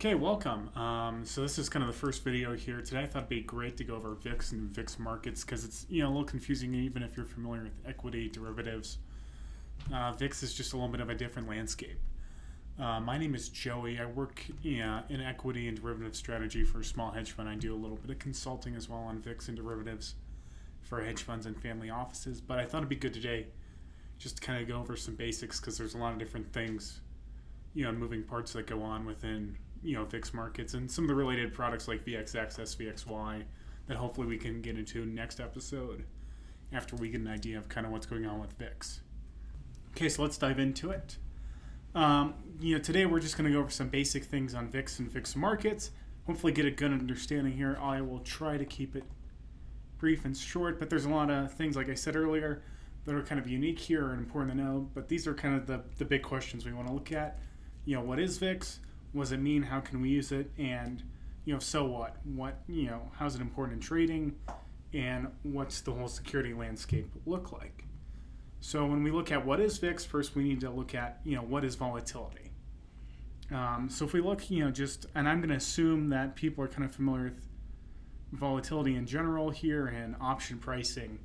Okay, welcome. So this is kind of the first video here. Today I thought it'd be great to go over VIX and VIX markets because it's a little confusing even if you're familiar with equity derivatives. VIX is just a little bit of a different landscape. My name is Joey. I work in equity and derivative strategy for a small hedge fund. I do a little bit of consulting as well on VIX and derivatives for hedge funds and family offices. But I thought it'd be good today just to kind of go over some basics because there's a lot of different things, moving parts that go on within VIX markets and some of the related products like VXX, SVXY that hopefully we can get into next episode after we get an idea of kind of what's going on with VIX. Okay, so let's dive into it. Today we're just going to go over some basic things on VIX and VIX markets. Hopefully get a good understanding here. I will try to keep it brief and short, but there's a lot of things, like I said earlier, that are kind of unique here and important to know. But these are kind of the big questions we want to look at. What is VIX? What does it mean? How can we use it? And, so what? How's it important in trading? And what's the whole security landscape look like? So when we look at what is VIX, first we need to look at, what is volatility? So if we look, and I'm going to assume that people are kind of familiar with volatility in general here and option pricing.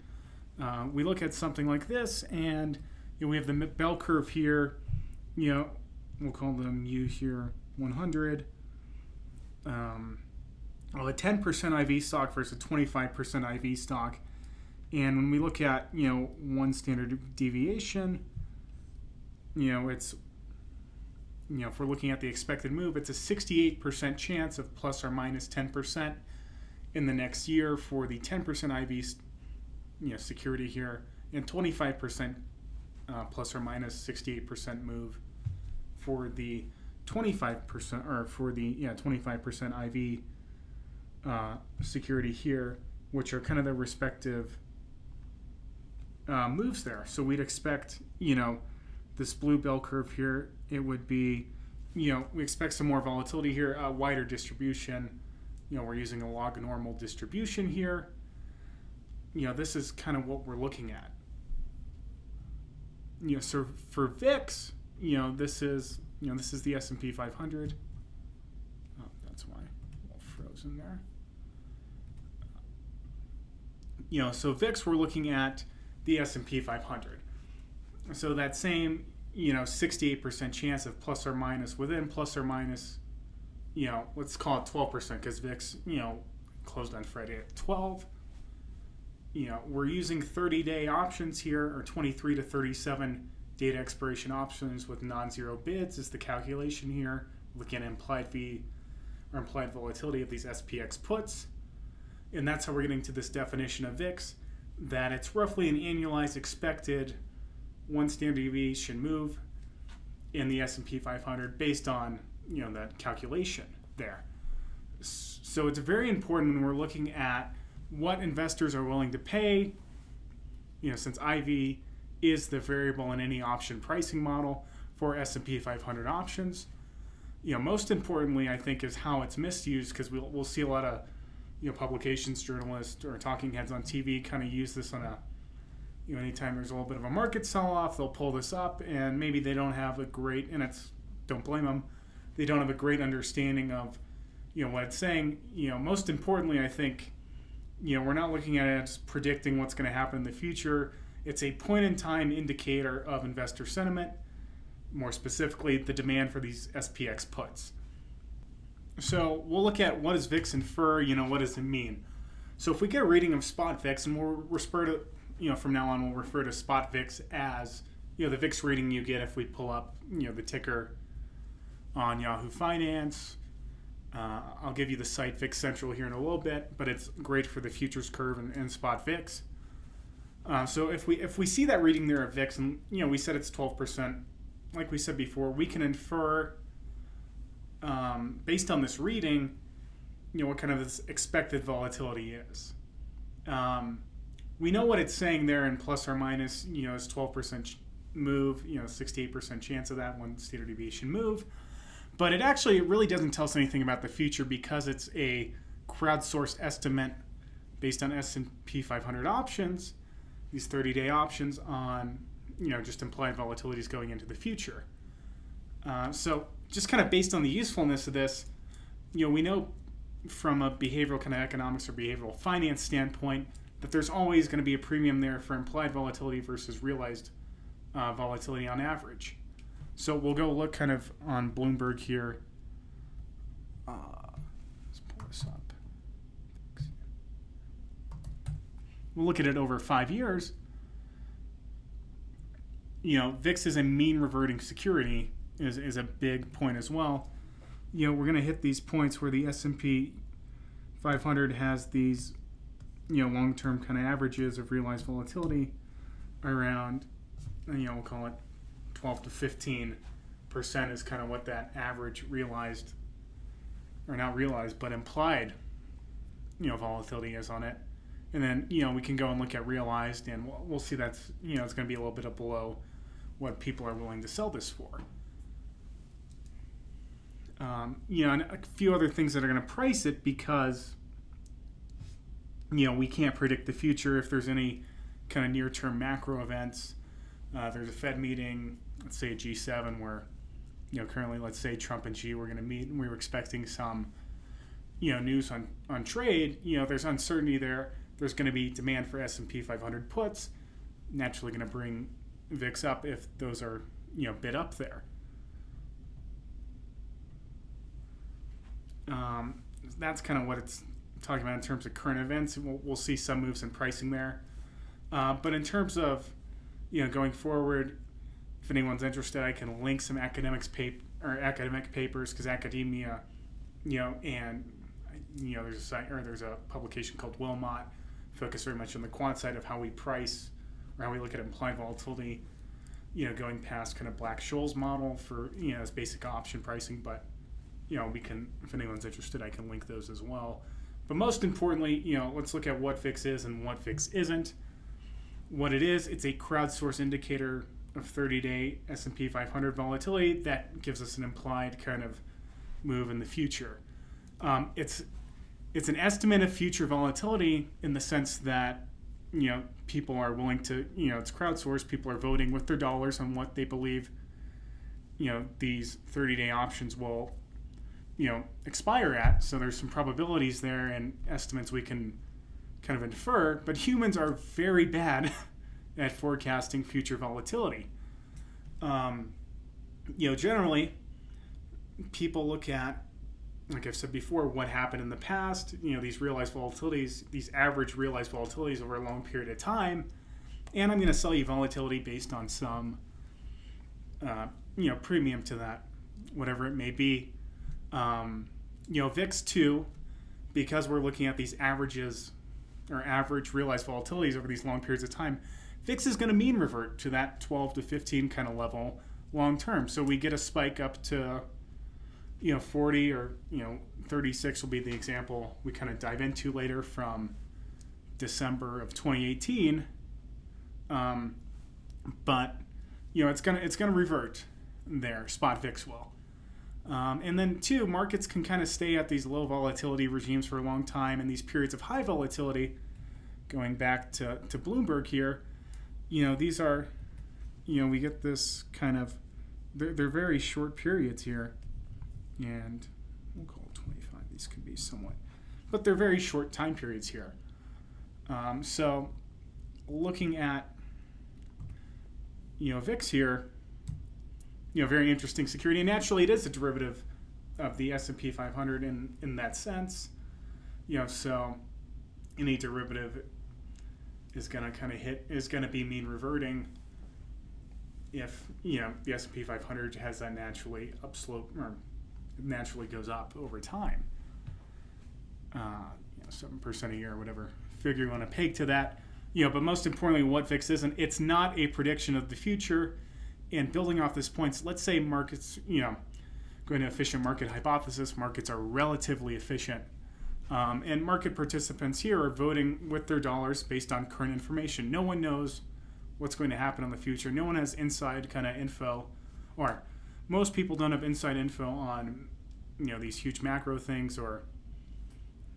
We look at something like this, and we have the bell curve here. We'll call them U here 100. A 10% IV stock versus 25% IV stock. And when we look at, one standard deviation, it's, if we're looking at the expected move, it's a 68% chance of plus or minus 10% in the next year for the 10% IV, security here, and 25% plus or minus 68% move for the 25% or for the 25% IV security here, which are kind of the respective moves there. So we'd expect, this blue bell curve here, it would be, we expect some more volatility here, a wider distribution. We're using a log normal distribution here. This is kind of what we're looking at. So for VIX, this is the S&P 500. Oh, that's why a little frozen there. So VIX, we're looking at the S&P 500. So that same, 68% chance of plus or minus within plus or minus, let's call it 12% because VIX, closed on Friday at 12. We're using 30-day options here, or 23 to 37 data expiration options with non-zero bids is the calculation here. Looking at implied volatility of these SPX puts. And that's how we're getting to this definition of VIX, that it's roughly an annualized expected one standard deviation move in the S&P 500 based on, that calculation there. So it's very important when we're looking at what investors are willing to pay, since IV is the variable in any option pricing model for S&P 500 options. Most importantly, I think, is how it's misused, because we'll see a lot of, publications, journalists, or talking heads on TV kind of use this on a, anytime there's a little bit of a market sell-off, they'll pull this up, and maybe they don't have a great, don't blame them, they don't have a great understanding of, what it's saying. Most importantly, I think, we're not looking at it as predicting what's going to happen in the future. It's a point-in-time indicator of investor sentiment, more specifically, the demand for these SPX puts. So we'll look at what does VIX infer, what does it mean? So if we get a reading of spot VIX, and we'll refer to, from now on, we'll refer to spot VIX as, the VIX reading you get if we pull up, the ticker on Yahoo Finance. I'll give you the site VIX Central here in a little bit, but it's great for the futures curve and spot VIX. So if we see that reading there of VIX, and we said it's 12%, like we said before, we can infer based on this reading, what kind of this expected volatility is. We know what it's saying there in plus or minus, is 12% move, 68% chance of that one standard deviation move. But it really doesn't tell us anything about the future because it's a crowdsourced estimate based on S&P 500 options, these 30-day options on, just implied volatilities going into the future. So just kind of based on the usefulness of this, we know from a behavioral kind of economics or behavioral finance standpoint that there's always going to be a premium there for implied volatility versus realized volatility on average. So we'll go look kind of on Bloomberg here. Let's pull this up. We'll look at it over 5 years. VIX is a mean reverting security is a big point as well. We're going to hit these points where the S&P 500 has these, long-term kind of averages of realized volatility around, we'll call it 12 to 15% is kind of what that average realized, or not realized, but implied, volatility is on it. And then, we can go and look at realized, and we'll see that's, it's going to be a little bit below what people are willing to sell this for. And a few other things that are going to price it because, we can't predict the future if there's any kind of near-term macro events. There's a Fed meeting, let's say a G7, where, currently, let's say Trump and Xi were going to meet, and we were expecting some, news on trade. There's uncertainty there. There's going to be demand for S&P 500 puts, naturally going to bring VIX up if those are, bid up there. That's kind of what it's talking about in terms of current events. We'll see some moves in pricing there. But in terms of, going forward, if anyone's interested, I can link some academic papers because academia, and there's a site or there's a publication called Wilmot, focused very much on the quant side of how we price or how we look at implied volatility, going past kind of Black-Scholes model for as basic option pricing. But we can, if anyone's interested, I can link those as well. But most importantly, let's look at what VIX is and what VIX isn't. What it is, it's a crowdsourced indicator of 30-day S&P 500 volatility that gives us an implied kind of move in the future. It's an estimate of future volatility in the sense that, people are willing to, it's crowdsourced. People are voting with their dollars on what they believe, these 30-day options will, expire at. So there's some probabilities there and estimates we can kind of infer. But humans are very bad at forecasting future volatility. Generally, people look at, like I've said before, what happened in the past, these realized volatilities, these average realized volatilities over a long period of time, and I'm going to sell you volatility based on some, premium to that, whatever it may be. VIX 2, because we're looking at these averages or average realized volatilities over these long periods of time, VIX is going to mean revert to that 12 to 15 kind of level long term. So we get a spike up to 40 or 36 will be the example we kind of dive into later from December of 2018. But it's gonna revert there. Spot VIX will. And then two, markets can kind of stay at these low volatility regimes for a long time, and these periods of high volatility, going back to Bloomberg here, these are, we get this kind of, they're very short periods here, and we'll call it 25. These could be somewhat, but they're very short time periods here. So looking at, VIX here, very interesting security. And naturally, it is a derivative of the S&P 500 in that sense. So any derivative is going to be mean reverting if, the S&P 500 has that naturally upslope or naturally goes up over time. 7% a year, whatever figure you want to peg to that. But most importantly, what VIX isn't, it's not a prediction of the future. And building off this points, let's say markets, going to efficient market hypothesis, markets are relatively efficient. And market participants here are voting with their dollars based on current information. No one knows what's going to happen in the future. No one has inside kind of info, or most people don't have inside info on, these huge macro things or,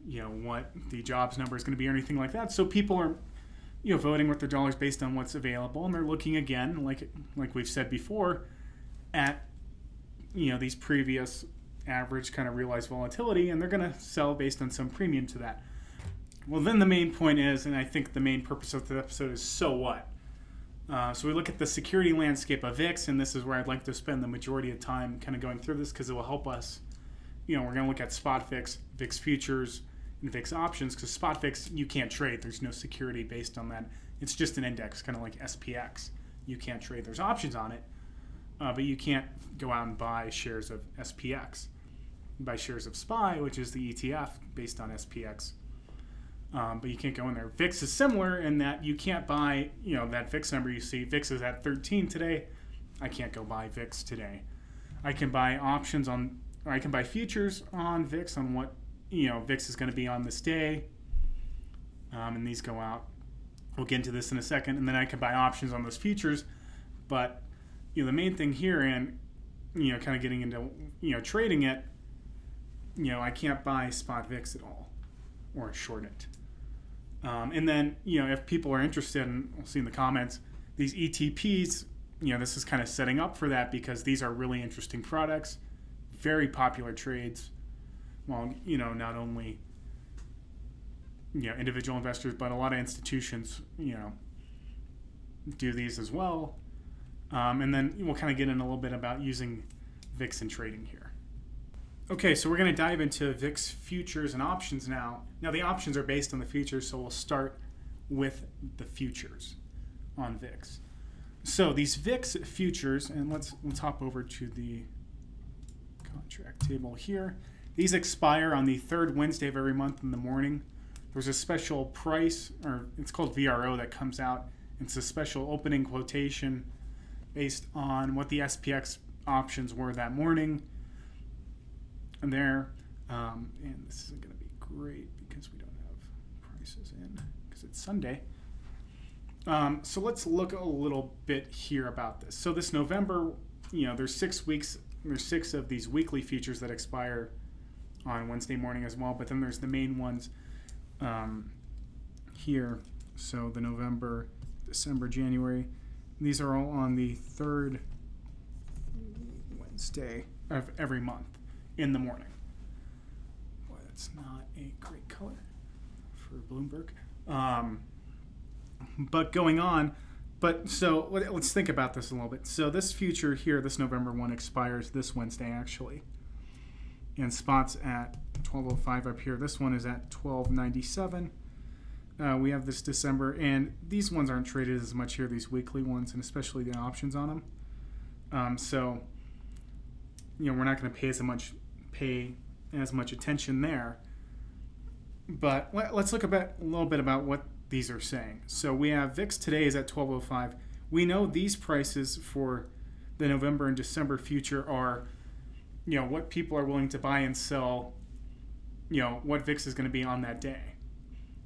what the jobs number is going to be or anything like that. So people are, voting with their dollars based on what's available, and they're looking again, like we've said before, at these previous average kind of realized volatility, and they're going to sell based on some premium to that. Well, then the main point is, and I think the main purpose of the episode is, so what? So we look at the security landscape of VIX, and this is where I'd like to spend the majority of time kind of going through this because it will help us. We're going to look at spot VIX, VIX futures, and VIX options, because spot VIX you can't trade. There's no security based on that. It's just an index, kind of like SPX. You can't trade. There's options on it, but you can't go out and buy shares of SPX. You buy shares of SPY, which is the ETF based on SPX. But you can't go in there. VIX is similar in that you can't buy, that VIX number you see. VIX is at 13 today. I can't go buy VIX today. I can buy options on, or I can buy futures on VIX on what, VIX is going to be on this day. And these go out. We'll get into this in a second. And then I can buy options on those futures. But, the main thing here and, kind of getting into, trading it, I can't buy spot VIX at all or short it. And then, if people are interested, and we'll see in the comments, these ETPs, this is kind of setting up for that because these are really interesting products, very popular trades. Well, not only, individual investors, but a lot of institutions, do these as well. And then we'll kind of get in a little bit about using VIX in trading here. Okay, so we're going to dive into VIX futures and options now. Now, the options are based on the futures, so we'll start with the futures on VIX. So these VIX futures, and let's hop over to the contract table here. These expire on the third Wednesday of every month in the morning. There's a special price, or it's called VRO, that comes out. It's a special opening quotation based on what the SPX options were that morning. And there, and this isn't going to be great because we don't have prices in because it's Sunday. So let's look a little bit here about this. So this November, there's 6 weeks. There's 6 of these weekly futures that expire on Wednesday morning as well. But then there's the main ones here. So the November, December, January. These are all on the third Wednesday of every month in the morning. Boy, that's not a great color for Bloomberg. But going on, so let's think about this a little bit. So this future here, this November one, expires this Wednesday actually. And spots at 12:05 up here. This one is at 12:97. We have this December, and these ones aren't traded as much here, these weekly ones, and especially the options on them. So, we're not going to pay as much attention there. But let's look a little bit about what these are saying. So we have VIX today is at 12:05. We know these prices for the November and December future are, what people are willing to buy and sell, what VIX is going to be on that day.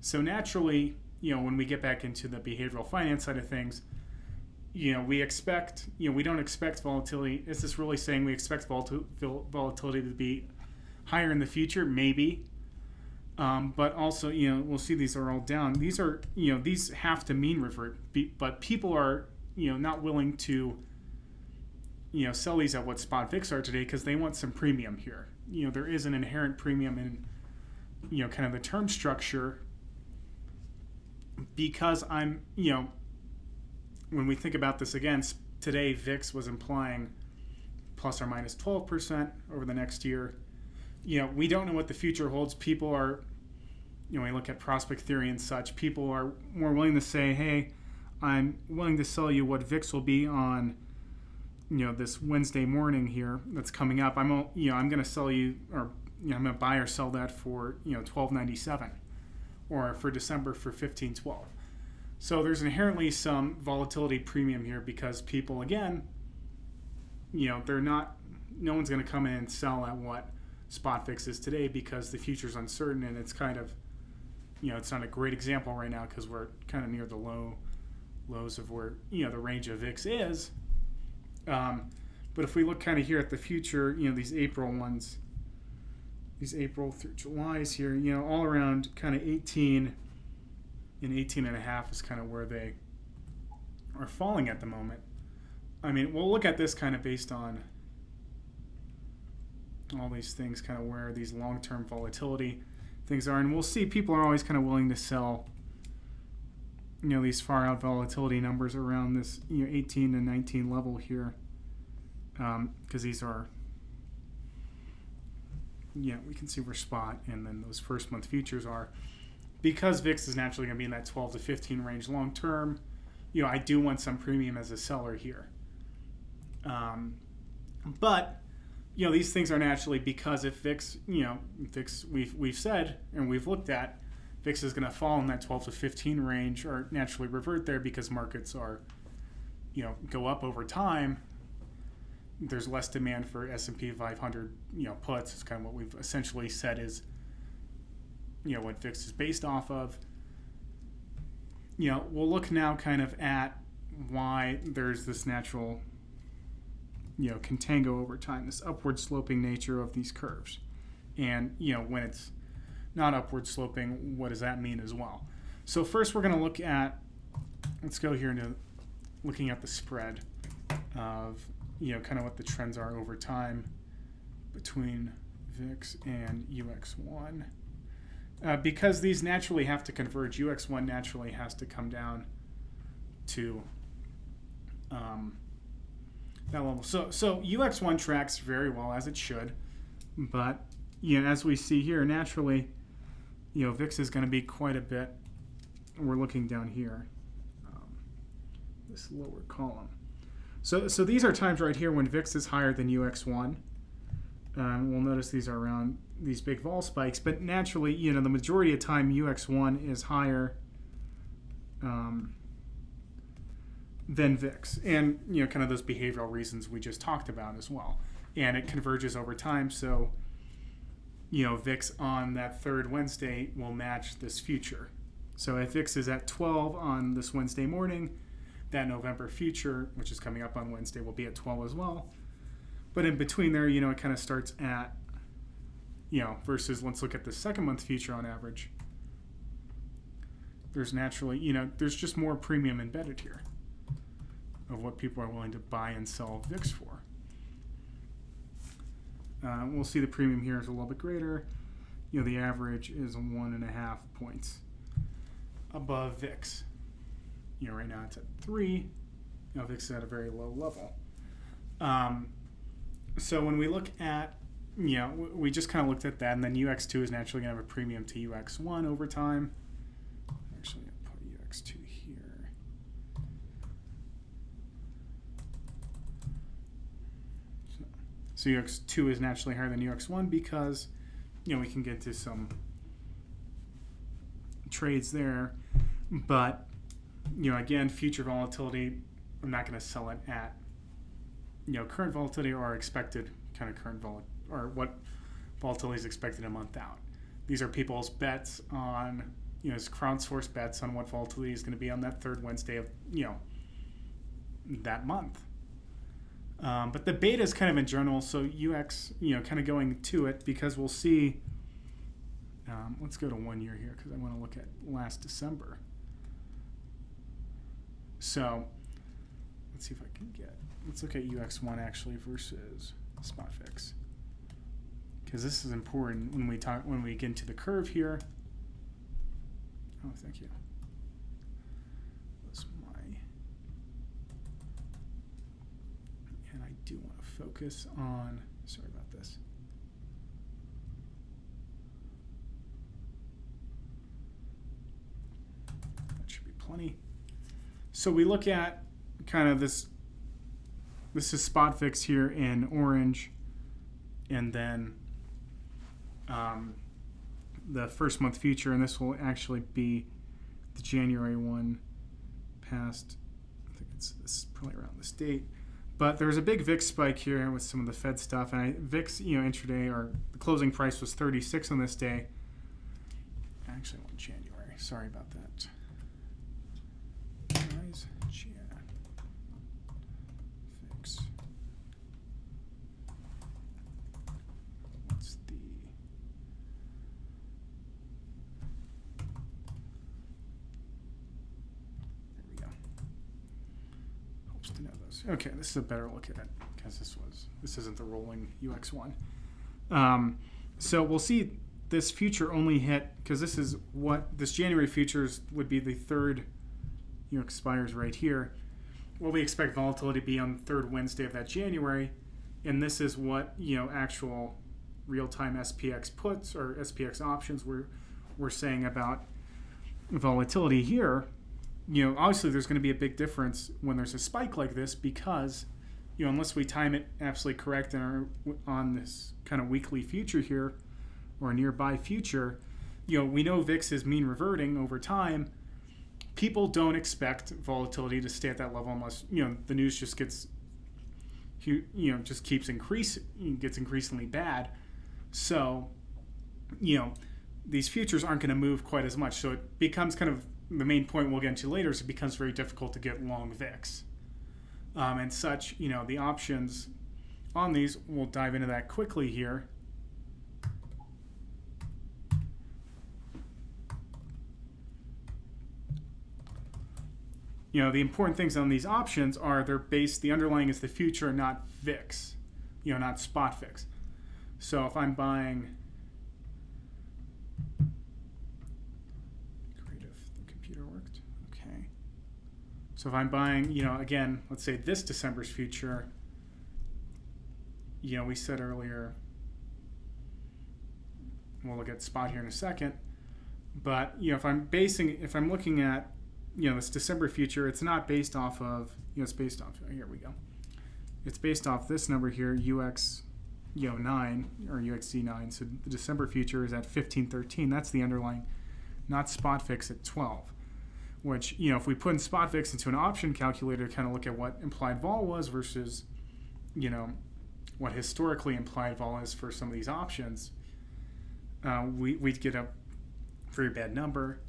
So naturally, when we get back into the behavioral finance side of things, we expect, we don't expect volatility. Is this really saying we expect volatility to be higher in the future? Maybe. But also, we'll see these are all down. These are, these have to mean revert, but people are, not willing to, sell these at what spot VIX are today because they want some premium here. There is an inherent premium in, kind of the term structure because I'm, when we think about this again, today VIX was implying plus or minus 12% over the next year. We don't know what the future holds. People are, when we look at prospect theory and such, people are more willing to say, hey, I'm willing to sell you what VIX will be on, this Wednesday morning here that's coming up. I'm going to sell you, or I'm going to buy or sell that for, $12.97, or for December for $15.12. So there's inherently some volatility premium here because people, again, they're not, no one's going to come in and sell at what spot VIX is today because the future's uncertain, and it's kind of, it's not a great example right now because we're kind of near the lows of where, the range of VIX is. But if we look kind of here at the future, these April ones, these April through July's here, all around kind of 18 and 18.5 is kind of where they are falling at the moment. I mean, we'll look at this kind of based on all these things, kind of where these long-term volatility things are. And we'll see people are always kind of willing to sell, these far out volatility numbers around this, 18 and 19 level here, because these are, we can see where spot and then those first month futures are. Because VIX is naturally going to be in that 12 to 15 range long term, I do want some premium as a seller here. But these things are naturally, because if VIX, VIX, we've said and we've looked at, VIX is going to fall in that 12 to 15 range or naturally revert there because markets are, go up over time. There's less demand for S&P 500, puts. It's kind of what we've essentially said is, what VIX is based off of. We'll look now kind of at why there's this natural, contango over time, this upward sloping nature of these curves. And, when it's not upward sloping, what does that mean as well? So first we're going to look at, let's go here into looking at the spread of, kind of what the trends are over time between VIX and UX1. Because these naturally have to converge, UX1 naturally has to come down to that level. So UX1 tracks very well, as it should, but as we see here, naturally, VIX is going to be quite a bit. We're looking down here, this lower column. So these are times right here when VIX is higher than UX1. We'll notice these are around these big vol spikes, but naturally, the majority of time UX1 is higher than VIX, and kind of those behavioral reasons we just talked about as well. And it converges over time, so VIX on that third Wednesday will match this future. So if VIX is at 12 on this Wednesday morning, that November future, which is coming up on Wednesday, will be at 12 as well. But in between there, it kind of starts at, versus let's look at the second month future on average. There's naturally, there's just more premium embedded here of what people are willing to buy and sell VIX for. We'll see the premium here is a little bit greater. The average is 1.5 points above VIX. Right now it's at 3. VIX is at a very low level. So when we look at, we just kind of looked at that, and then UX2 is naturally going to have a premium to UX1 over time. Actually, I'll put UX2 here. So UX2 is naturally higher than UX1 because, we can get to some trades there. But, again, future volatility, I'm not going to sell it at, current volatility or expected kind of current volatility, or what volatility is expected a month out. These are people's bets on, it's crowdsourced bets on what volatility is going to be on that third Wednesday of, that month. But the beta is kind of in general, so UX, kind of going to it because we'll see, let's go to 1 year here because I want to look at last December. So let's see if I can let's look at UX1 actually versus spot VIX, because this is important when we get into the curve here. Oh, thank you. That's and I do want to focus on, sorry about this. That should be plenty. So we look at kind of this is spot VIX here in orange, and then the first month future, and this will actually be the January one past, I think this is probably around this date. But there was a big VIX spike here with some of the Fed stuff, and VIX, intraday, or the closing price was 36 on this day. I actually want January. Sorry about that. Guys, VIX. What's the? There we go. Helps to know those. Okay, this is a better look at it because this isn't the rolling UX1. So we'll see this future only hit, because this is what this January futures would be the third, expires right here. Well, we expect volatility to be on the third Wednesday of that January, and this is what actual real-time SPX puts or SPX options we're saying about volatility here. Obviously there's going to be a big difference when there's a spike like this, because unless we time it absolutely correct on this kind of weekly future here or nearby future, we know VIX is mean reverting over time. People don't expect volatility to stay at that level unless the news just gets gets increasingly bad. So these futures aren't going to move quite as much. So it becomes kind of the main point we'll get into later is it becomes very difficult to get long VIX. And such, the options on these, we'll dive into that quickly here. The important things on these options are the underlying is the future, not VIX, not spot VIX. So if I'm buying, great if the computer worked, okay. So if I'm buying, again, let's say this December's future, we said earlier, we'll look at spot here in a second, but, if I'm looking at, this December future, it's not based off of, it's based off, here we go. It's based off this number here, UX, 9, or UXC9. So the December future is at 1513. That's the underlying, not spot VIX at 12. Which, if we put in spot VIX into an option calculator to kind of look at what implied vol was versus, what historically implied vol is for some of these options, we'd get a very bad number.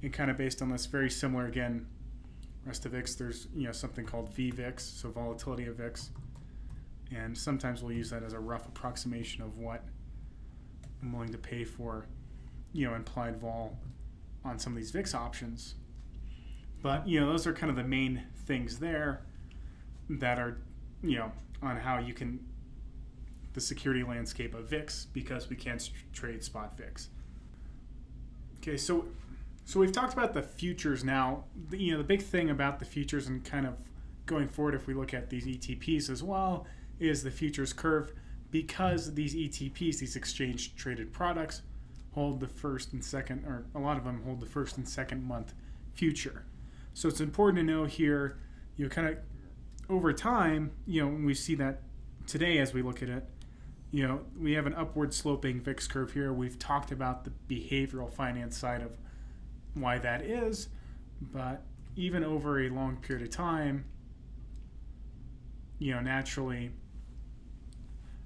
And kind of based on this, very similar again, rest of VIX, there's something called VVIX, so volatility of VIX, and sometimes we'll use that as a rough approximation of what I'm willing to pay for, implied vol on some of these VIX options. But those are kind of the main things there that are on how you can the security landscape of VIX, because we can't trade spot VIX. Okay, so we've talked about the futures now. The big thing about the futures and kind of going forward, if we look at these ETPs as well, is the futures curve, because these ETPs, these exchange traded products, hold the first and second, or a lot of them hold the first and second month future. So it's important to know here, kind of over time, we see that today as we look at it, we have an upward sloping VIX curve here. We've talked about the behavioral finance side of why that is, but even over a long period of time, naturally,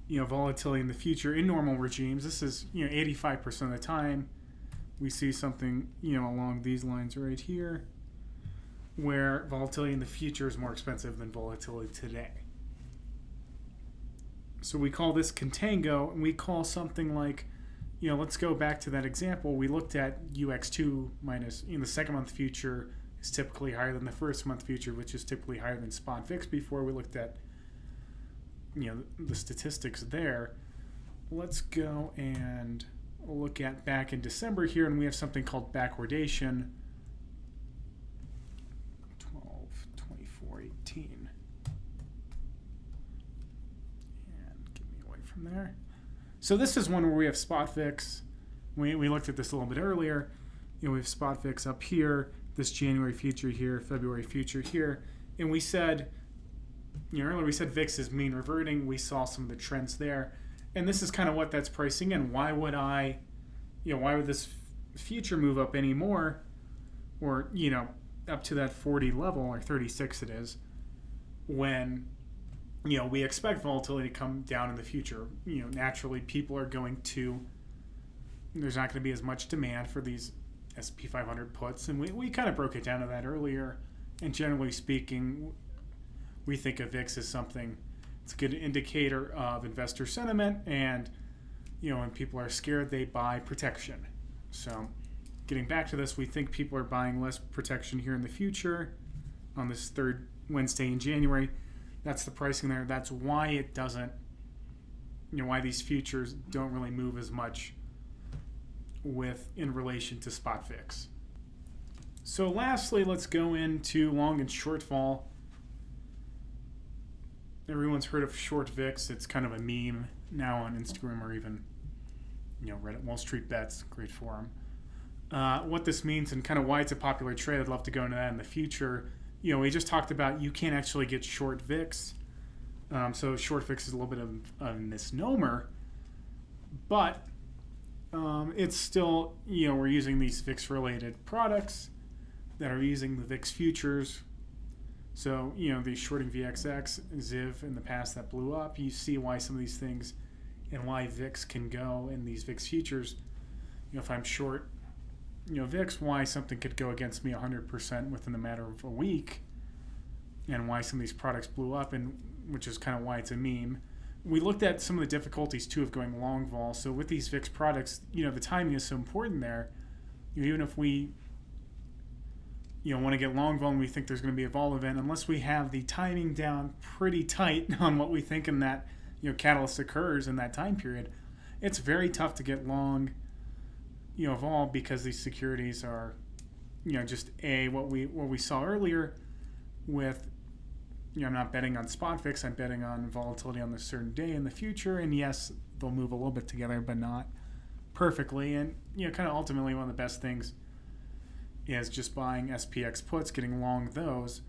volatility in the future in normal regimes, this is 85% of the time we see something along these lines right here, where volatility in the future is more expensive than volatility today. So we call this contango, and we call something like, let's go back to that example. We looked at UX2 minus, the second month future is typically higher than the first month future, which is typically higher than spot VIX before. We looked at, the statistics there. Let's go and look at back in December here, and we have something called backwardation. 12/24/18. And get me away from there. So this is one where we have spot VIX. We looked at this a little bit earlier. We have spot VIX up here, this January future here, February future here, and we said, earlier we said VIX is mean reverting. We saw some of the trends there, and this is kind of what that's pricing in. Why would why would this future move up anymore, or up to that 40 level or 36 it is, when we expect volatility to come down in the future. Naturally, people are going to, there's not going to be as much demand for these S&P 500 puts, and we kind of broke it down to that earlier. And generally speaking, we think of VIX as something, it's a good indicator of investor sentiment, and when people are scared, they buy protection. So getting back to this, we think people are buying less protection here in the future on this third Wednesday in January. That's the pricing there. That's why it doesn't, why these futures don't really move as much in relation to spot VIX. So lastly, let's go into long and short vol. Everyone's heard of short VIX. It's kind of a meme now on Instagram or even Reddit. Wall Street Bets, great forum. What this means and kind of why it's a popular trade, I'd love to go into that in the future. We just talked about you can't actually get short VIX. So short VIX is a little bit of a misnomer, but it's still, we're using these VIX-related products that are using the VIX futures. So, the shorting VXX, ZIV in the past that blew up, you see why some of these things and why VIX can go in these VIX futures. If I'm short, VIX, why something could go against me 100% within the matter of a week, and why some of these products blew up, and which is kind of why it's a meme. We looked at some of the difficulties, too, of going long vol. So with these VIX products, the timing is so important there. Even if we want to get long vol and we think there's going to be a vol event, unless we have the timing down pretty tight on what we think in that catalyst occurs in that time period, it's very tough to get long vol, because these securities are just what we saw earlier with I'm not betting on spot VIX, I'm betting on volatility on a certain day in the future, and yes, they'll move a little bit together but not perfectly. And kind of ultimately one of the best things is just buying SPX puts, getting long those.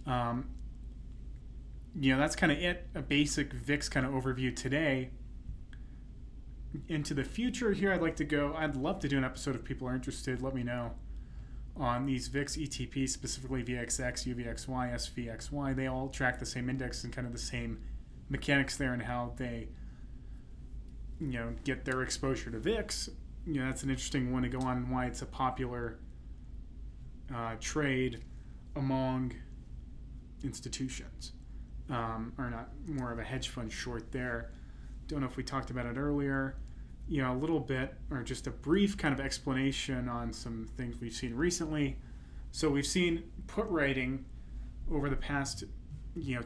That's kind of it, a basic VIX kind of overview today. Into the future here, I'd love to do an episode if people are interested. Let me know on these VIX ETPs, specifically VXX, UVXY, SVXY. They all track the same index and kind of the same mechanics there and how they get their exposure to VIX. That's an interesting one to go on, why it's a popular trade among institutions, or not, more of a hedge fund short there. Don't know if we talked about it earlier, a little bit, or just a brief kind of explanation on some things we've seen recently. So we've seen put writing over the past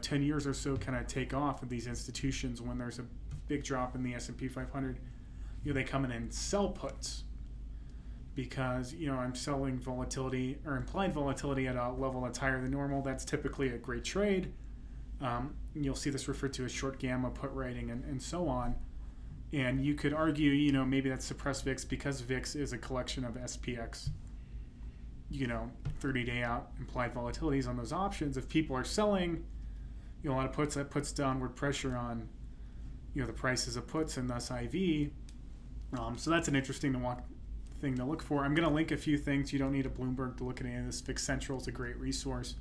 10 years or so kind of take off of these institutions. When there's a big drop in the S&P 500, they come in and sell puts, because I'm selling volatility or implied volatility at a level that's higher than normal. That's typically a great trade. You'll see this referred to as short gamma put writing and so on. And you could argue, maybe that's suppressed VIX, because VIX is a collection of SPX, 30-day out implied volatilities on those options. If people are selling, a lot of puts, that puts downward pressure on, the prices of puts and thus IV. So that's an interesting thing to look for. I'm going to link a few things. You don't need a Bloomberg to look at any of this. VIX Central is a great resource.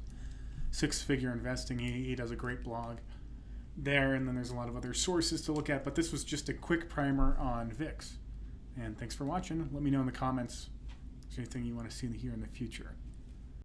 Six-Figure Investing, he does a great blog there, and then there's a lot of other sources to look at, but this was just a quick primer on VIX. And thanks for watching. Let me know in the comments if there's anything you want to see here in the future.